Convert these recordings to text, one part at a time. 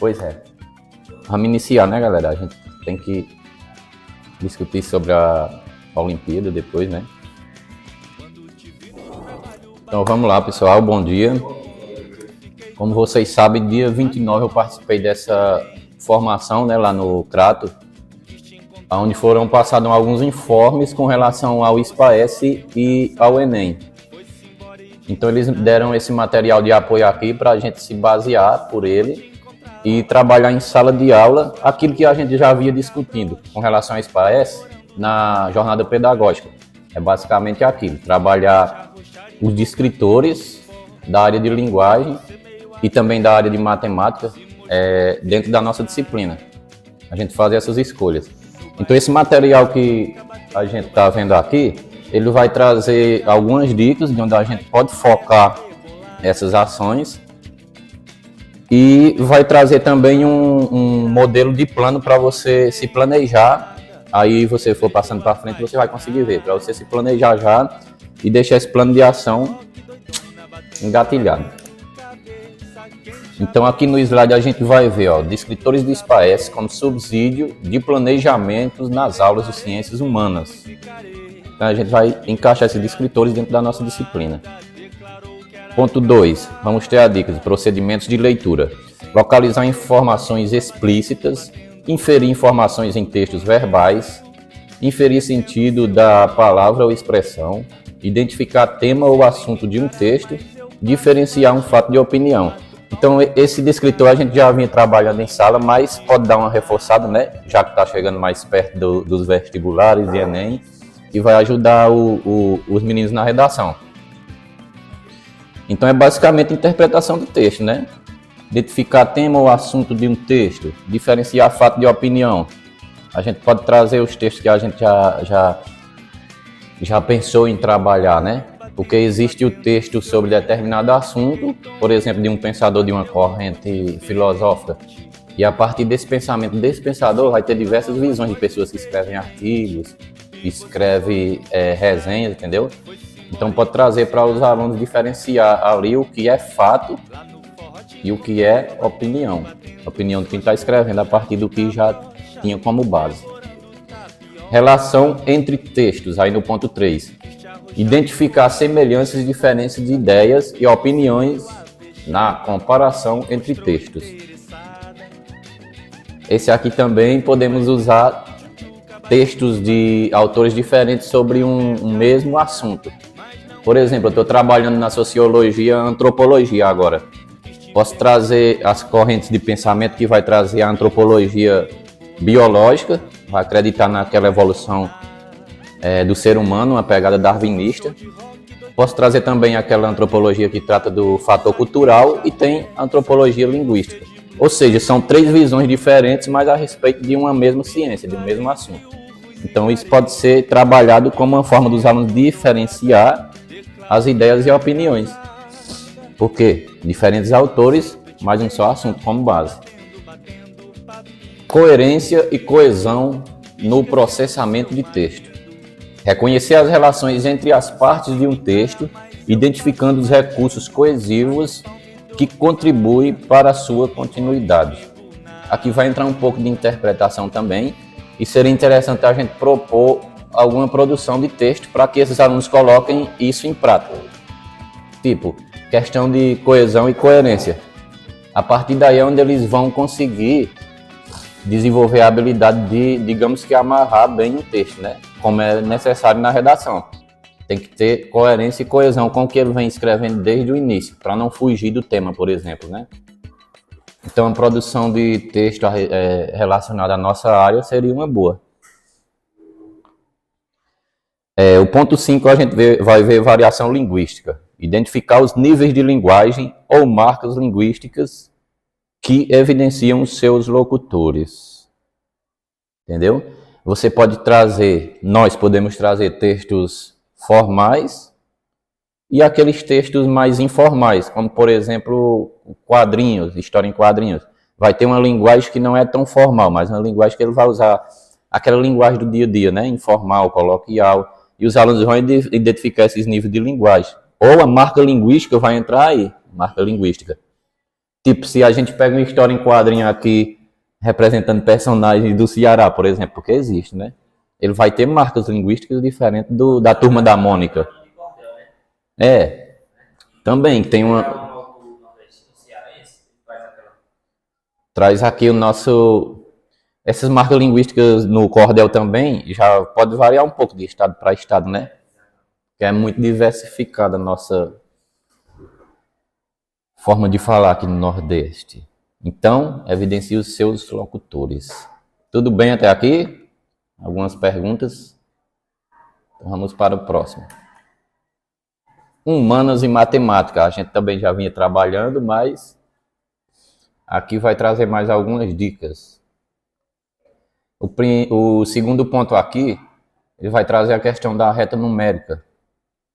Pois é. Vamos iniciar, né, galera? A gente tem que discutir sobre a Olimpíada depois, né? Então vamos lá, pessoal. Bom dia. Como vocês sabem, dia 29 eu participei dessa formação, né, lá no Crato, onde foram passados alguns informes com relação ao SPAES e ao Enem. Então eles deram esse material de apoio aqui para a gente se basear por ele e trabalhar em sala de aula aquilo que a gente já havia discutindo com relação ao SPAES na jornada pedagógica. É basicamente aquilo, trabalhar os descritores da área de linguagem e também da área de matemática dentro da nossa disciplina. A gente faz essas escolhas. Então esse material que a gente está vendo aqui, ele vai trazer algumas dicas de onde a gente pode focar essas ações e vai trazer também um modelo de plano para você se planejar. Aí você for passando para frente, você vai conseguir ver, para você se planejar já e deixar esse plano de ação engatilhado. Então aqui no slide a gente vai ver, descritores do SPAES como subsídio de planejamentos nas aulas de ciências humanas. Então a gente vai encaixar esses descritores dentro da nossa disciplina. Ponto 2. Vamos ter a dica de procedimentos de leitura. Localizar informações explícitas, inferir informações em textos verbais, inferir sentido da palavra ou expressão, identificar tema ou assunto de um texto, diferenciar um fato de opinião. Então esse descritor a gente já vinha trabalhando em sala, mas pode dar uma reforçada, né? Já que está chegando mais perto dos vestibulares e Enem, e vai ajudar os meninos na redação. Então é basicamente interpretação do texto, né? Identificar tema ou assunto de um texto, diferenciar fato de opinião. A gente pode trazer os textos que a gente já pensou em trabalhar, né? Porque existe o texto sobre determinado assunto, por exemplo, de um pensador de uma corrente filosófica. E a partir desse pensamento desse pensador vai ter diversas visões de pessoas que escrevem artigos, escrevem resenhas, entendeu? Então pode trazer para os alunos diferenciar ali o que é fato e o que é opinião. Opinião de quem está escrevendo a partir do que já tinha como base. Relação entre textos, aí no ponto 3. Identificar semelhanças e diferenças de ideias e opiniões na comparação entre textos. Esse aqui também podemos usar textos de autores diferentes sobre um mesmo assunto. Por exemplo, eu estou trabalhando na sociologia, antropologia agora. Posso trazer as correntes de pensamento que vai trazer a antropologia biológica, vai acreditar naquela evolução do ser humano, uma pegada darwinista. Posso trazer também aquela antropologia que trata do fator cultural e tem antropologia linguística. Ou seja, são 3 visões diferentes, mas a respeito de uma mesma ciência, de um mesmo assunto. Então isso pode ser trabalhado como uma forma dos alunos diferenciar as ideias e opiniões. Por quê? Diferentes autores, mas um só assunto como base. Coerência e coesão no processamento de texto. Reconhecer as relações entre as partes de um texto, identificando os recursos coesivos que contribuem para a sua continuidade. Aqui vai entrar um pouco de interpretação também, e seria interessante a gente propor alguma produção de texto para que esses alunos coloquem isso em prática. Tipo, questão de coesão e coerência. A partir daí é onde eles vão conseguir desenvolver a habilidade de, digamos que, amarrar bem o texto, né? Como é necessário na redação. Tem que ter coerência e coesão com o que ele vem escrevendo desde o início, para não fugir do tema, por exemplo, né? Então, a produção de texto relacionada à nossa área seria uma boa. O ponto 5, a gente vai ver variação linguística. Identificar os níveis de linguagem ou marcas linguísticas que evidenciam os seus locutores. Entendeu? Nós podemos trazer textos formais e aqueles textos mais informais, como, por exemplo, quadrinhos, história em quadrinhos. Vai ter uma linguagem que não é tão formal, mas uma linguagem que ele vai usar aquela linguagem do dia a dia, né? Informal, coloquial, e os alunos vão identificar esses níveis de linguagem. Ou a marca linguística vai entrar aí, marca linguística. Tipo, se a gente pega uma história em quadrinho aqui representando personagens do Ceará, por exemplo, porque existe, né? Ele vai ter marcas linguísticas diferentes da Turma da Mônica. É, também tem uma. Traz aqui o nosso. Essas marcas linguísticas no cordel também já pode variar um pouco de estado para estado, né? Que é muito diversificada a nossa forma de falar aqui no Nordeste. Então, evidencie os seus locutores. Tudo bem até aqui? Algumas perguntas? Então, vamos para o próximo. Humanas e matemática. A gente também já vinha trabalhando, mas aqui vai trazer mais algumas dicas. O segundo ponto aqui, ele vai trazer a questão da reta numérica.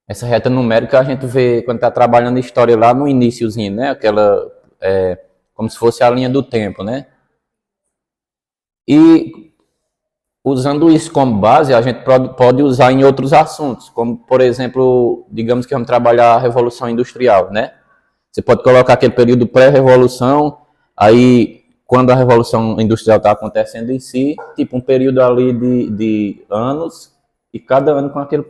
Essa reta numérica a gente vê quando está trabalhando história lá no iniciozinho, né? Aquela, como se fosse a linha do tempo, né? E usando isso como base, a gente pode usar em outros assuntos, como, por exemplo, digamos que vamos trabalhar a Revolução Industrial, né? Você pode colocar aquele período pré-revolução, aí quando a Revolução Industrial está acontecendo em si, tipo um período ali de anos, e cada ano com aquele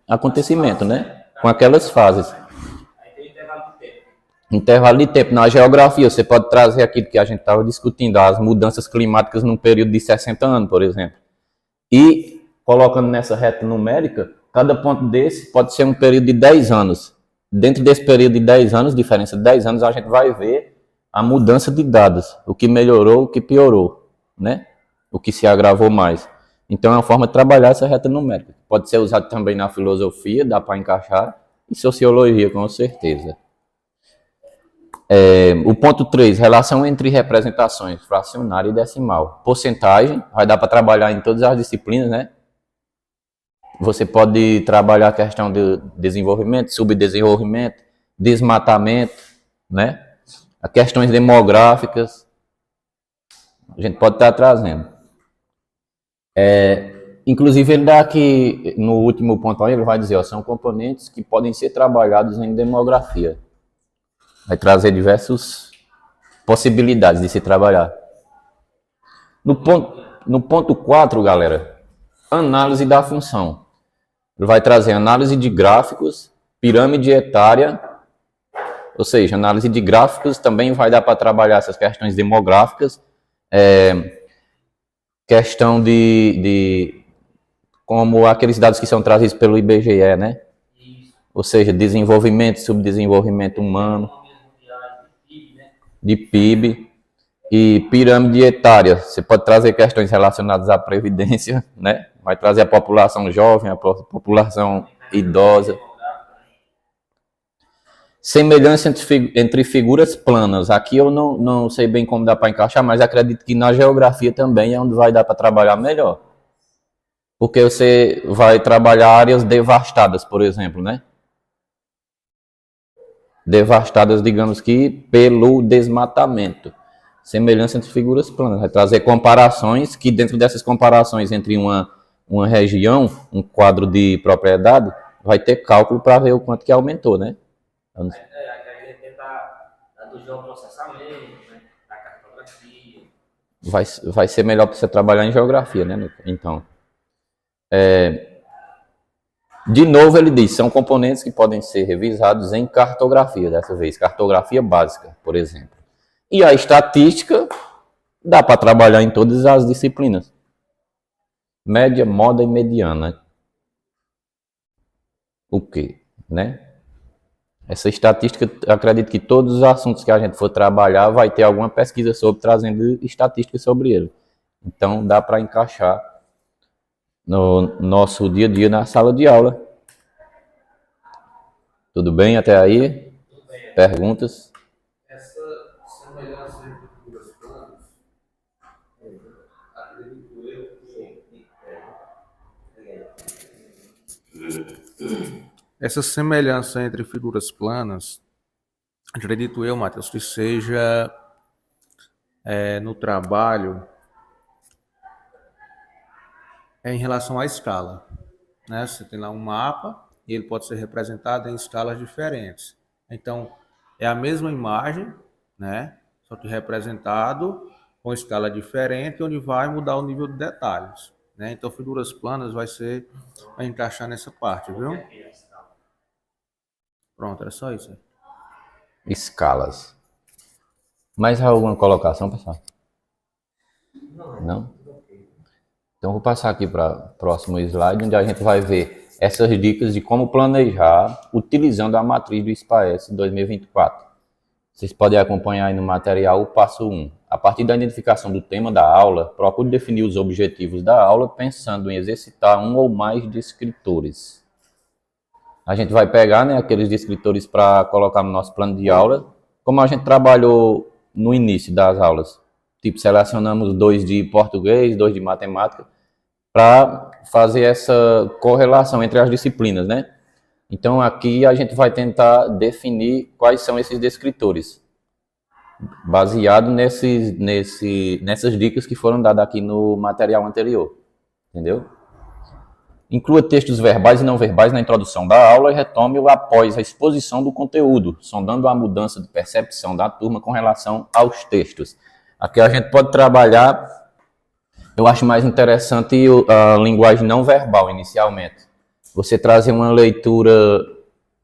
acontecimento, né? Com aquelas fases. Intervalo de tempo. Na geografia, você pode trazer aquilo que a gente estava discutindo, as mudanças climáticas num período de 60 anos, por exemplo. E, colocando nessa reta numérica, cada ponto desse pode ser um período de 10 anos. Dentro desse período de 10 anos, diferença de 10 anos, a gente vai ver a mudança de dados, o que melhorou, o que piorou, né? O que se agravou mais. Então, é uma forma de trabalhar essa reta numérica. Pode ser usado também na filosofia, dá para encaixar, e sociologia, com certeza. O ponto 3, relação entre representações, fracionária e decimal. Porcentagem, vai dar para trabalhar em todas as disciplinas, né? Você pode trabalhar a questão de desenvolvimento, subdesenvolvimento, desmatamento, né? As questões demográficas, a gente pode estar trazendo. Inclusive, ele dá aqui, no último ponto, ele vai dizer, ó, são componentes que podem ser trabalhados em demografia. Vai trazer diversas possibilidades de se trabalhar. No ponto 4, galera, análise da função. Ele vai trazer análise de gráficos, pirâmide etária, ou seja, análise de gráficos também vai dar para trabalhar essas questões demográficas, questão de como aqueles dados que são trazidos pelo IBGE, né? Ou seja, desenvolvimento, subdesenvolvimento humano, de PIB e pirâmide etária. Você pode trazer questões relacionadas à previdência, né? Vai trazer a população jovem, a população idosa. Semelhança entre figuras planas. Aqui eu não sei bem como dá para encaixar, mas acredito que na geografia também é onde vai dar para trabalhar melhor. Porque você vai trabalhar áreas devastadas, por exemplo, né? Devastadas, digamos que, pelo desmatamento. Semelhança entre figuras planas. Vai trazer comparações que dentro dessas comparações entre uma região, um quadro de propriedade, vai ter cálculo para ver o quanto que aumentou, né? A gente tenta do geoprocessamento, né? Da cartografia. Vai ser melhor para você trabalhar em geografia, né? Então, de novo ele diz, são componentes que podem ser revisados em cartografia, dessa vez, cartografia básica, por exemplo. E a estatística dá para trabalhar em todas as disciplinas. Média, moda e mediana. O quê? Né? Essa estatística, acredito que todos os assuntos que a gente for trabalhar vai ter alguma pesquisa sobre, trazendo estatísticas sobre ele. Então, dá para encaixar no nosso dia a dia na sala de aula. Tudo bem até aí? Tudo bem. Perguntas? Essa semelhança entre figuras planas, acredito eu essa semelhança entre figuras planas, acredito eu, Matheus, que seja no trabalho em relação à escala. Né? Você tem lá um mapa e ele pode ser representado em escalas diferentes. Então, é a mesma imagem, né? Só que representado com escala diferente, onde vai mudar o nível de detalhes, né? Então, figuras planas vai encaixar nessa parte, viu? Pronto, era só isso. Escalas. Mais alguma colocação, pessoal? Não? Então, vou passar aqui para o próximo slide, onde a gente vai ver essas dicas de como planejar utilizando a matriz do SPAES 2024. Vocês podem acompanhar aí no material o passo 1. A partir da identificação do tema da aula, procure definir os objetivos da aula pensando em exercitar um ou mais descritores. A gente vai pegar, né, aqueles descritores para colocar no nosso plano de aula, como a gente trabalhou no início das aulas. Tipo, selecionamos 2 de português, 2 de matemática, para fazer essa correlação entre as disciplinas, né? Então, aqui a gente vai tentar definir quais são esses descritores, baseado nessas dicas que foram dadas aqui no material anterior, entendeu? Inclua textos verbais e não verbais na introdução da aula e retome-o após a exposição do conteúdo, sondando a mudança de percepção da turma com relação aos textos. Aqui a gente pode trabalhar, eu acho mais interessante a linguagem não verbal inicialmente. Você trazer uma leitura,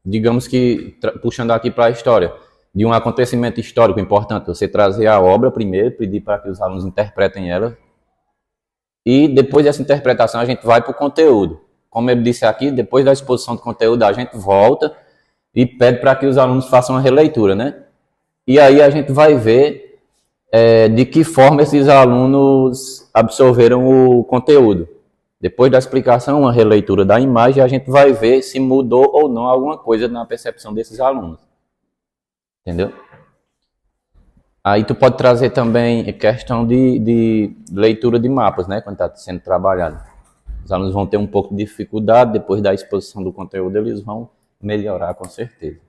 digamos que, puxando aqui para a história, de um acontecimento histórico importante. Você trazer a obra primeiro, pedir para que os alunos interpretem ela. E depois dessa interpretação a gente vai para o conteúdo. Como eu disse aqui, depois da exposição do conteúdo a gente volta e pede para que os alunos façam a releitura, né? E aí a gente vai ver de que forma esses alunos absorveram o conteúdo. Depois da explicação, uma releitura da imagem, a gente vai ver se mudou ou não alguma coisa na percepção desses alunos. Entendeu? Aí tu pode trazer também questão de leitura de mapas, né? Quando está sendo trabalhado. Os alunos vão ter um pouco de dificuldade, depois da exposição do conteúdo eles vão melhorar com certeza.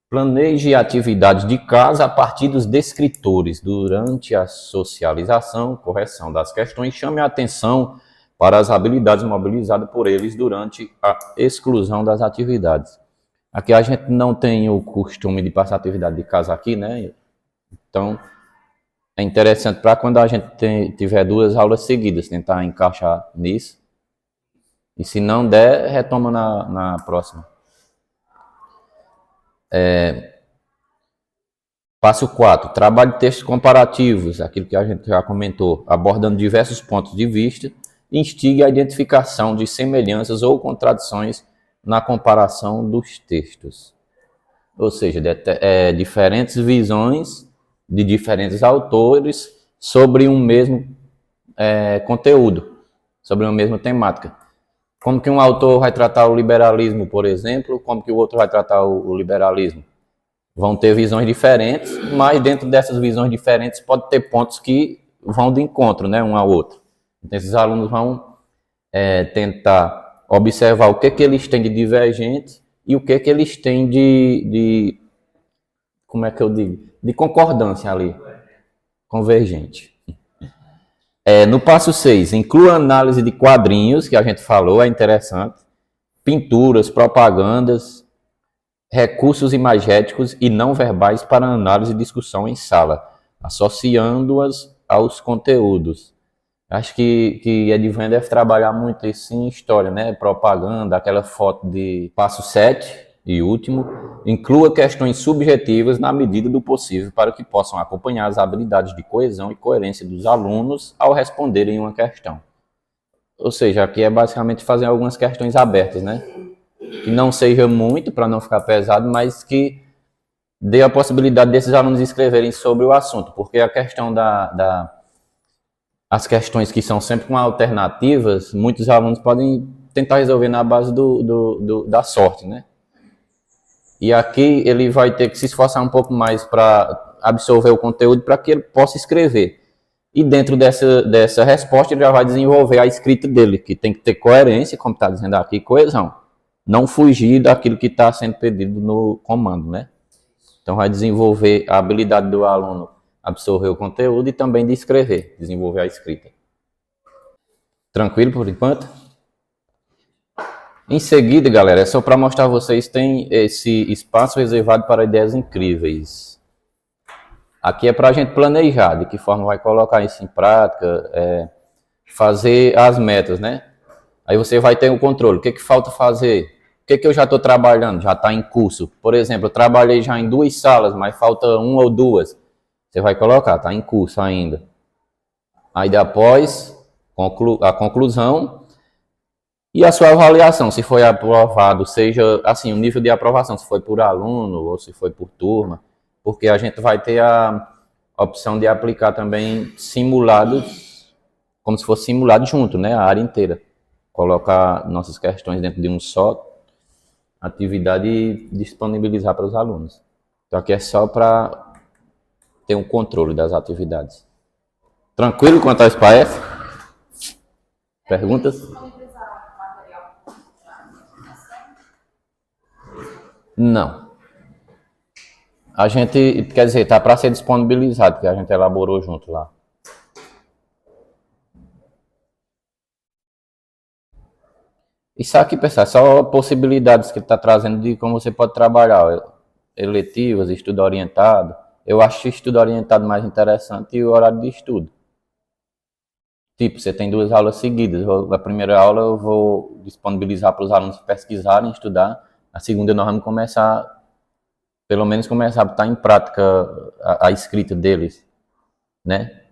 Planeje atividades de casa a partir dos descritores. Durante a socialização, correção das questões, chame a atenção para as habilidades mobilizadas por eles durante a exclusão das atividades. Aqui a gente não tem o costume de passar atividade de casa aqui, né? Então, é interessante para quando a gente tiver 2 aulas seguidas, tentar encaixar nisso. E se não der, retoma na próxima. Passo 4. Trabalhe textos comparativos, aquilo que a gente já comentou, abordando diversos pontos de vista. Instigue a identificação de semelhanças ou contradições na comparação dos textos. Ou seja, diferentes visões de diferentes autores sobre um mesmo conteúdo, sobre uma mesma temática. Como que um autor vai tratar o liberalismo, por exemplo, como que o outro vai tratar o liberalismo. Vão ter visões diferentes, mas dentro dessas visões diferentes pode ter pontos que vão de encontro, né, um ao outro. Então, esses alunos vão tentar observar o que eles têm de divergente e o que eles têm de como é que eu digo? De concordância ali, convergente. No passo 6, inclua análise de quadrinhos, que a gente falou, é interessante, pinturas, propagandas, recursos imagéticos e não verbais para análise e discussão em sala, associando-as aos conteúdos. Acho que Edivan deve trabalhar muito isso em história, né? Propaganda, aquela foto de passo 7 e último. Inclua questões subjetivas na medida do possível para que possam acompanhar as habilidades de coesão e coerência dos alunos ao responderem uma questão. Ou seja, aqui é basicamente fazer algumas questões abertas, né? Que não seja muito, para não ficar pesado, mas que dê a possibilidade desses alunos escreverem sobre o assunto. Porque a questão as questões que são sempre com alternativas, muitos alunos podem tentar resolver na base da sorte, né? E aqui ele vai ter que se esforçar um pouco mais para absorver o conteúdo para que ele possa escrever. E dentro dessa resposta ele já vai desenvolver a escrita dele, que tem que ter coerência, como está dizendo aqui, coesão. Não fugir daquilo que está sendo pedido no comando, né? Então vai desenvolver a habilidade do aluno absorver o conteúdo e também de escrever, desenvolver a escrita. Tranquilo por enquanto? Em seguida, galera, é só para mostrar a vocês, tem esse espaço reservado para ideias incríveis. Aqui é para a gente planejar de que forma vai colocar isso em prática, fazer as metas, né? Aí você vai ter o controle. O que falta fazer? O que eu já estou trabalhando? Já está em curso. Por exemplo, eu trabalhei já em 2 salas, mas falta 1 ou 2. Você vai colocar, está em curso ainda. Aí depois, a conclusão e a sua avaliação, se foi aprovado, seja assim, o nível de aprovação, se foi por aluno ou se foi por turma, porque a gente vai ter a opção de aplicar também simulados, como se fosse simulado junto, né, a área inteira. Colocar nossas questões dentro de um só atividade e disponibilizar para os alunos. Então aqui é só para ter um controle das atividades. Tranquilo quanto ao SPAEF? Perguntas? Não. A gente, quer dizer, tá para ser disponibilizado, que a gente elaborou junto lá. Isso aqui, pessoal, só possibilidades que ele está trazendo de como você pode trabalhar. Eletivas, estudo orientado. Eu acho o estudo orientado mais interessante e o horário de estudo. Tipo, você tem 2 aulas seguidas. A primeira aula eu vou disponibilizar para os alunos pesquisarem, estudar. A segunda nós vamos começar, pelo menos começar a botar em prática a escrita deles, né?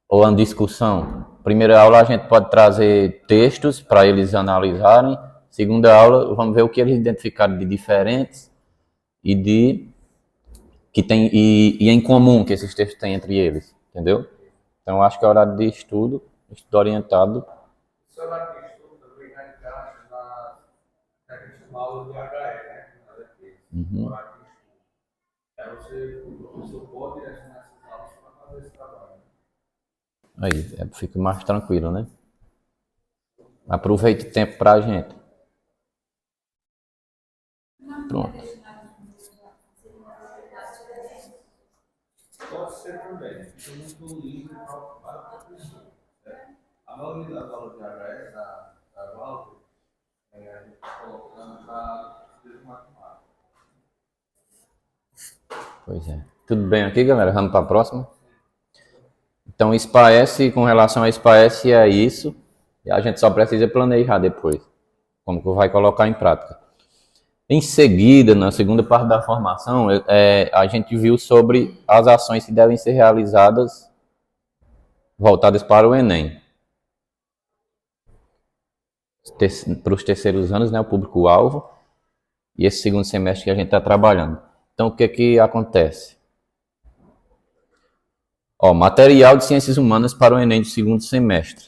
Ou a discussão. Primeira aula a gente pode trazer textos para eles analisarem. Segunda aula, vamos ver o que eles identificaram de diferentes e de que tem e em comum que esses textos têm entre eles, entendeu? Então acho que é horário de estudo orientado. Esse horário de estudo também encaixa na questão da aula de HE, né? Uhum. Horário de estudo. Aí o professor pode direcionar essas aulas para fazer esse trabalho. Aí, fica mais tranquilo, né? Aproveite o tempo para a gente. Pronto. Pode ser também. Fica muito livre para o professor. A maioria das aulas de HE, da Walter, a gente está colocando para matemática. Pois é. Tudo bem aqui, galera? Vamos para a próxima? Então, SPAES, com relação a SPAES, é isso. E a gente só precisa planejar depois como que vai colocar em prática. Em seguida, na segunda parte da formação, a gente viu sobre as ações que devem ser realizadas voltadas para o Enem. Para os terceiros anos, né, o público-alvo, e esse segundo semestre que a gente está trabalhando. Então, o que acontece? Material de ciências humanas para o Enem do segundo semestre.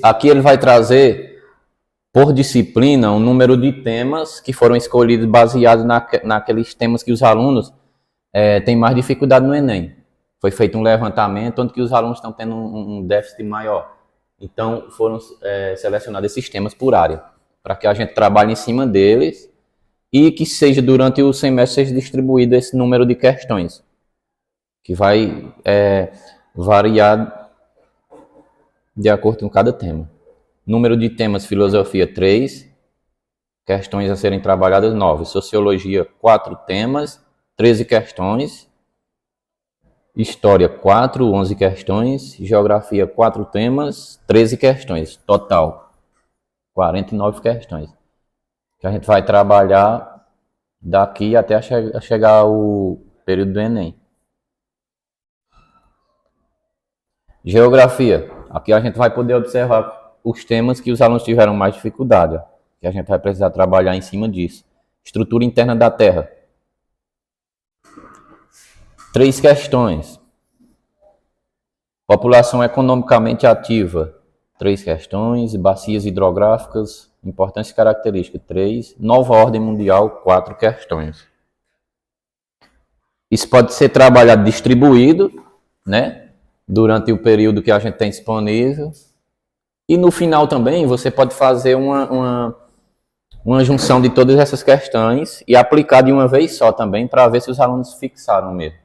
Aqui ele vai trazer, por disciplina, um número de temas que foram escolhidos baseados naqueles temas que os alunos têm mais dificuldade no Enem. Foi feito um levantamento onde que os alunos estão tendo um déficit maior. Então, foram selecionados esses temas por área, para que a gente trabalhe em cima deles e que seja, durante o semestre, seja distribuído esse número de questões, que vai variar de acordo com cada tema. Número de temas: filosofia 3, questões a serem trabalhadas 9, sociologia 4 temas, 13 questões, história 4, 11 questões, geografia 4 temas, 13 questões, total 49 questões, que a gente vai trabalhar daqui até chegar o período do Enem. Geografia, aqui a gente vai poder observar os temas que os alunos tiveram mais dificuldade, que a gente vai precisar trabalhar em cima disso. Estrutura interna da Terra. 3 questões. População economicamente ativa. 3 questões. Bacias hidrográficas, importância e característica. 3. Nova ordem mundial. 4 questões. Isso pode ser trabalhado distribuído, né? Durante o período que a gente tem disponível. E no final também você pode fazer uma junção de todas essas questões e aplicar de uma vez só também, para ver se os alunos fixaram mesmo.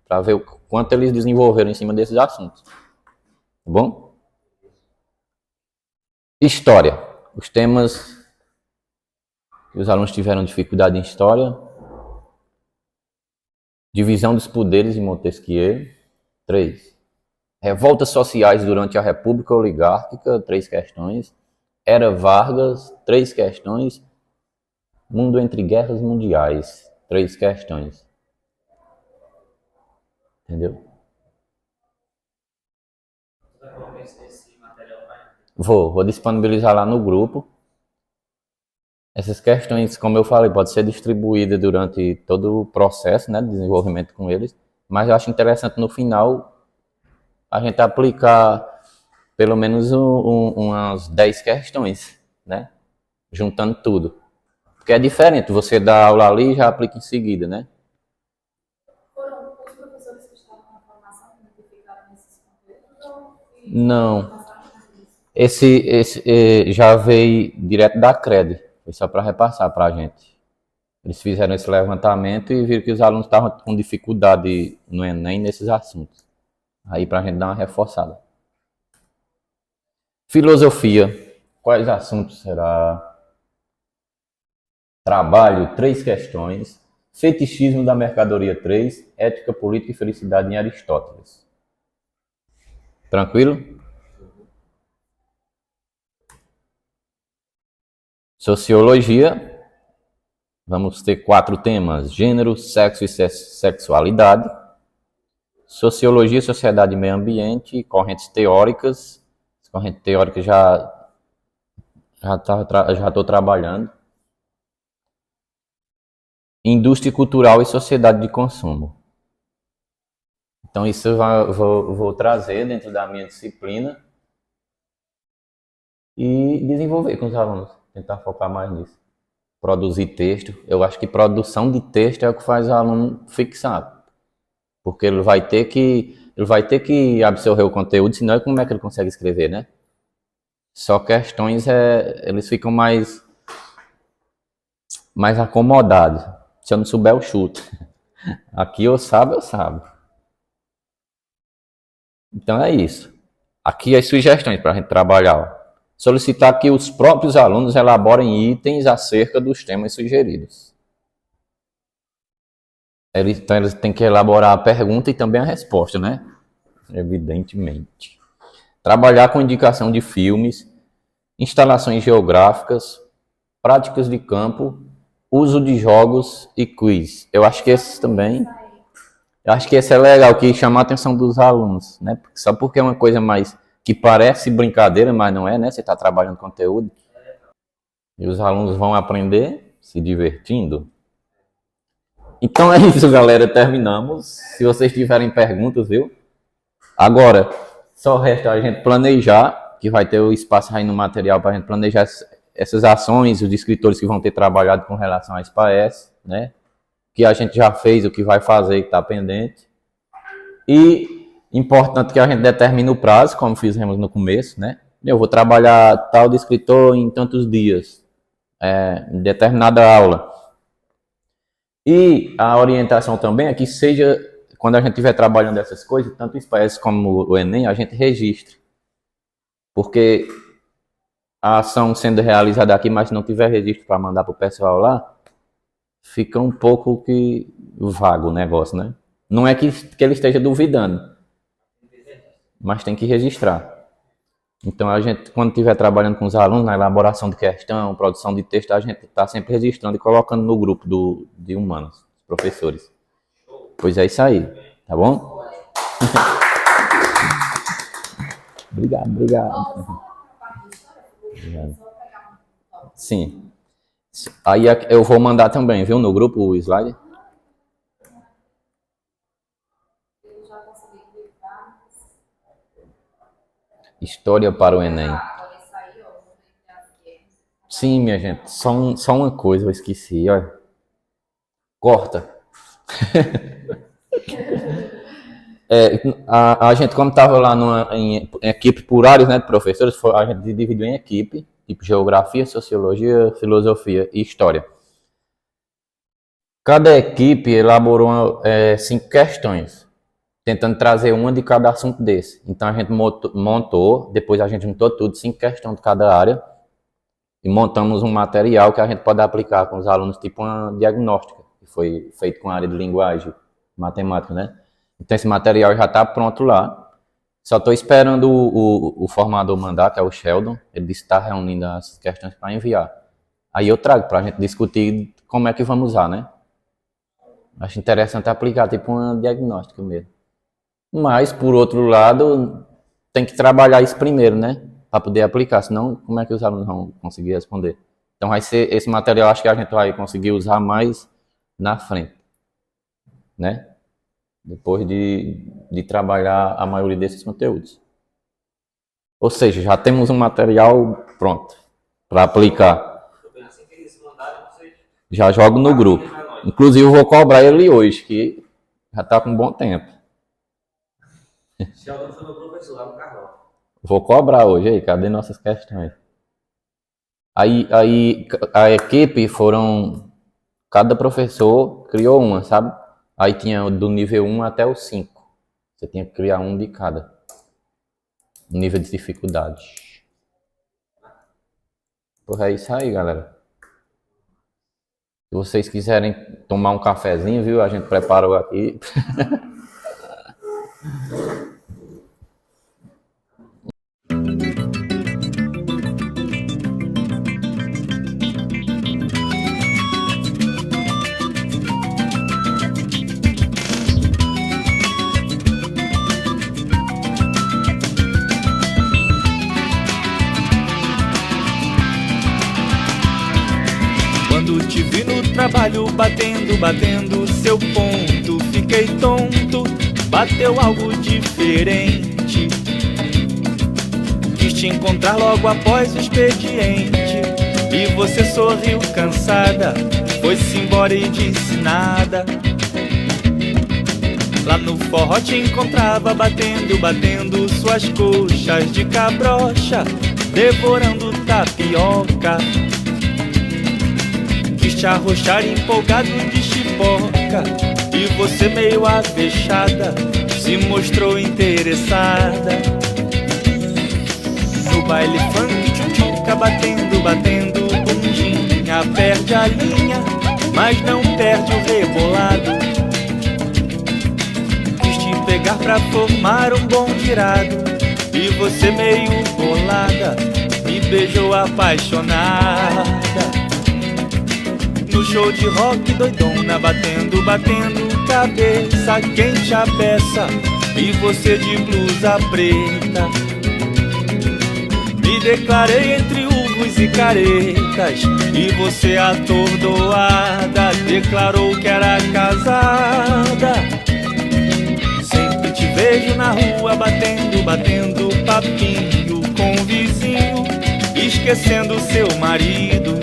Para ver o quanto eles desenvolveram em cima desses assuntos. Tá bom? História. Os temas que os alunos tiveram dificuldade em história. Divisão dos poderes em Montesquieu, 3. Revoltas sociais durante a República Oligárquica, 3 questões. Era Vargas, 3 questões. Mundo entre guerras mundiais, 3 questões. Entendeu? Você vai colocar esse material para gente? Vou disponibilizar lá no grupo. Essas questões, como eu falei, pode ser distribuída durante todo o processo, né, de desenvolvimento com eles, mas eu acho interessante no final a gente aplicar pelo menos umas 10 questões, né, juntando tudo. Porque é diferente, você dá aula ali e já aplica em seguida, né? Foram os professores que estavam na formação que identificaram esses conteúdos? Não. Esse já veio direto da CRED, foi só para repassar para a gente. Eles fizeram esse levantamento e viram que os alunos estavam com dificuldade no Enem nesses assuntos. Aí para a gente dar uma reforçada. Filosofia. Quais assuntos será? Trabalho, 3 questões. Fetichismo da mercadoria, 3. Ética, política e felicidade em Aristóteles. Tranquilo? Sociologia. Vamos ter 4 temas: gênero, sexo e sexualidade. Sociologia, sociedade e meio ambiente. Correntes teóricas. As correntes teóricas já estou trabalhando. Indústria cultural e sociedade de consumo. Então isso eu vou trazer dentro da minha disciplina e desenvolver com os alunos. Tentar focar mais nisso. Produzir texto. Eu acho que produção de texto é o que faz o aluno fixar. Porque ele vai ter que absorver o conteúdo, senão como é que ele consegue escrever, né? Só questões eles ficam mais acomodados. Se eu não souber, eu chuto. Aqui eu sabe. Então é isso. Aqui as sugestões para a gente trabalhar. Solicitar que os próprios alunos elaborem itens acerca dos temas sugeridos. Então eles têm que elaborar a pergunta e também a resposta, né? Evidentemente. Trabalhar com indicação de filmes, instalações geográficas, práticas de campo, uso de jogos e quiz. Eu acho que esses também... Eu acho que esse é legal, que chama a atenção dos alunos, né? Só porque é uma coisa mais que parece brincadeira, mas não é, né? Você está trabalhando conteúdo. E os alunos vão aprender se divertindo. Então é isso, galera. Terminamos. Se vocês tiverem perguntas, viu? Agora, só resta a gente planejar, que vai ter o espaço aí no material para a gente planejar essas ações, os escritores que vão ter trabalhado com relação à SPAES, né? Que a gente já fez, o que vai fazer, que está pendente. E importante que a gente determine o prazo, como fizemos no começo, né? Eu vou trabalhar tal de escritor em tantos dias, em determinada aula. E a orientação também é que seja, quando a gente estiver trabalhando essas coisas, tanto o SPAES como o Enem, a gente registre. Porque a ação sendo realizada aqui, mas se não tiver registro para mandar para o pessoal lá, fica um pouco que vago o negócio, né? Não é que ele esteja duvidando, mas tem que registrar. Então a gente, quando estiver trabalhando com os alunos na elaboração de questão, produção de texto, a gente está sempre registrando e colocando no grupo de humanos, professores. Pois é isso aí, tá bom? Obrigado. Sim. Aí eu vou mandar também, viu, no grupo o slide. História para o Enem. Sim, minha gente, só uma coisa eu esqueci, olha. Corta. A gente, como estava lá em equipe por áreas, né, de professores, a gente dividiu em equipe, tipo geografia, sociologia, filosofia e história. Cada equipe elaborou 5 questões, tentando trazer uma de cada assunto desse. Então a gente montou, depois a gente juntou tudo, 5 questões de cada área, e montamos um material que a gente pode aplicar com os alunos, tipo uma diagnóstica, que foi feito com a área de linguagem, matemática, né? Então esse material já está pronto lá. Só estou esperando o formador mandar, que é o Sheldon. Ele disse que está reunindo as questões para enviar. Aí eu trago para a gente discutir como é que vamos usar, né? Acho interessante aplicar, tipo uma diagnóstica mesmo. Mas, por outro lado, tem que trabalhar isso primeiro, né? Para poder aplicar, senão como é que os alunos vão conseguir responder? Então vai ser esse material, acho que a gente vai conseguir usar mais na frente, né? Depois de trabalhar a maioria desses conteúdos. Ou seja, já temos um material pronto para aplicar. Assim que eles mandarem, vocês Já jogo no grupo. Inclusive eu vou cobrar ele hoje, que já está com um bom tempo. Sheldon foi meu professor lá no Carlão. Vou cobrar hoje aí, cadê nossas questões? Aí a equipe cada professor criou uma, sabe? Aí tinha do nível 1 até o 5. Você tinha que criar um de cada. Um nível de dificuldade. Porra, é isso aí, galera. Se vocês quiserem tomar um cafezinho, viu? A gente preparou aqui. Quando te vi no trabalho batendo seu ponto, fiquei tonto, bateu algo diferente. Quis te encontrar logo após o expediente, e você sorriu cansada, foi-se embora e disse nada. Lá no forró te encontrava batendo suas coxas de cabrocha, devorando tapioca. Quis te arrochar empolgado de chipoca, e você meio avexada se mostrou interessada. No baile funk tchutchuca batendo bundinha, perde a linha, mas não perde o rebolado. Quis te pegar pra formar um bom virado, e você meio bolada me beijou apaixonada. No show de rock doidona, batendo cabeça, quente a peça, e você de blusa preta. Me declarei entre urros e caretas, e você atordoada declarou que era casada. Sempre te vejo na rua batendo papinho com o vizinho, esquecendo seu marido.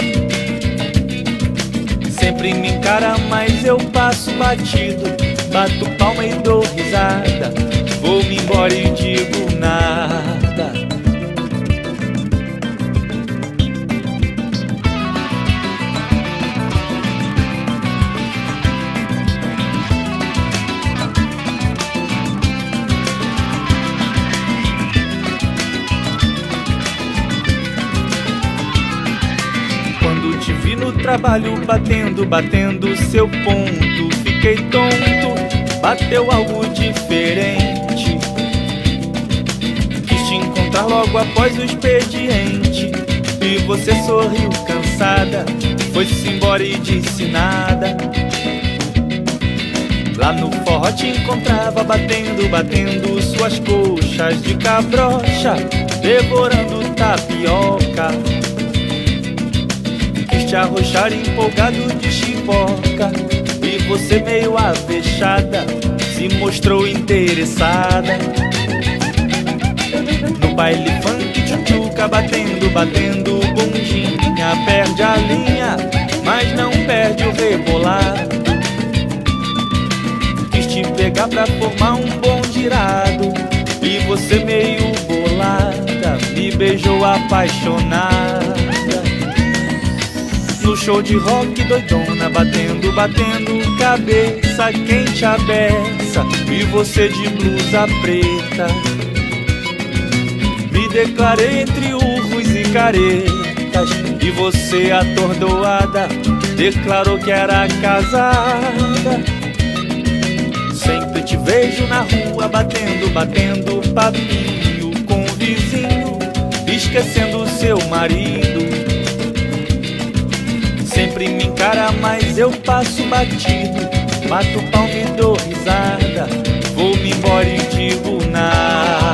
Sempre me encara, mas eu passo batido, bato palma e dou risada, vou-me embora e digo nada. Te vi no trabalho batendo seu ponto, fiquei tonto, bateu algo diferente. Quis te encontrar logo após o expediente, e você sorriu cansada, foi-se embora e disse nada. Lá no forró te encontrava batendo suas coxas de cabrocha, devorando tapioca. Quis te arrochar empolgado de chipoca, e você meio avexada se mostrou interessada. No baile funk tchutchuca batendo bundinha, perde a linha, mas não perde o rebolado. Quis te pegar pra formar um bom girado, e você meio bolada me beijou apaixonada. No show de rock doidona, batendo cabeça, quente a beça, e você de blusa preta. Me declarei entre urros e caretas, e você atordoada declarou que era casada. Sempre te vejo na rua batendo papinho com o vizinho, esquecendo o seu marido. Sempre me encara, mas eu passo batido. Bato palma e dou risada, vou-me embora e digo nada.